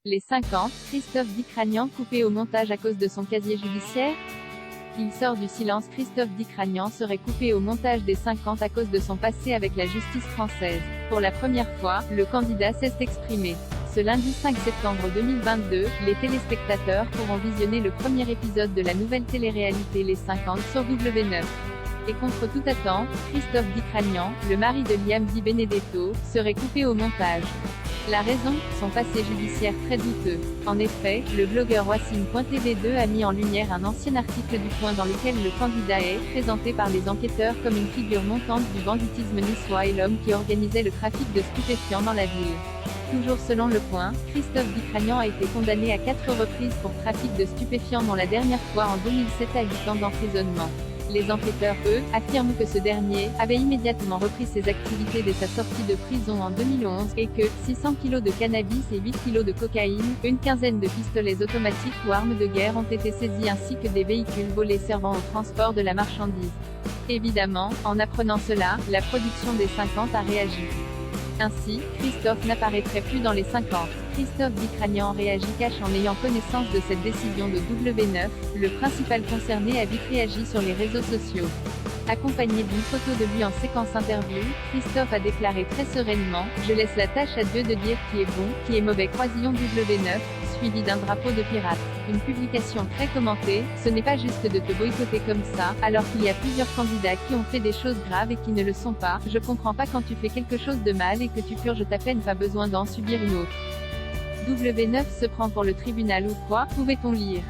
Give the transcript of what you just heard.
Les 50, Christophe Dicragnan coupé au montage à cause de son casier judiciaire. Il sort du silence. Christophe Dicragnan serait coupé au montage des 50 à cause de son passé avec la justice française. Pour la première fois, le candidat s'est exprimé. Ce lundi 5 septembre 2022, les téléspectateurs pourront visionner le premier épisode de la nouvelle télé-réalité Les 50 sur W9. Et contre toute attente, Christophe Dicragnan, le mari de Liam Di Benedetto, serait coupé au montage. La raison, son passé judiciaire très douteux. En effet, le blogueur Wassim.tv2 a mis en lumière un ancien article du Point dans lequel le candidat est présenté par les enquêteurs comme une figure montante du banditisme niçois et l'homme qui organisait le trafic de stupéfiants dans la ville. Toujours selon Le Point, Christophe Dicragnan a été condamné à 4 reprises pour trafic de stupéfiants dont la dernière fois en 2007 à 8 ans d'emprisonnement. Les enquêteurs, eux, affirment que ce dernier avait immédiatement repris ses activités dès sa sortie de prison en 2011, et que 600 kg de cannabis et 8 kg de cocaïne, une quinzaine de pistolets automatiques ou armes de guerre ont été saisis ainsi que des véhicules volés servant au transport de la marchandise. Évidemment, en apprenant cela, la production des 50 a réagi. Ainsi, Christophe n'apparaîtrait plus dans les 50. Christophe Dicragnan réagit cash en ayant connaissance de cette décision de W9, le principal concerné a vite réagi sur les réseaux sociaux. Accompagné d'une photo de lui en séquence interview, Christophe a déclaré très sereinement « Je laisse la tâche à Dieu de dire qui est bon, qui est mauvais. Croisillon W9 », suivi d'un drapeau de pirate. Une publication très commentée, ce n'est pas juste de te boycotter comme ça, alors qu'il y a plusieurs candidats qui ont fait des choses graves et qui ne le sont pas. Je comprends pas quand tu fais quelque chose de mal et que tu purges ta peine, pas besoin d'en subir une autre. W9 se prend pour le tribunal ou quoi, pouvait-on lire.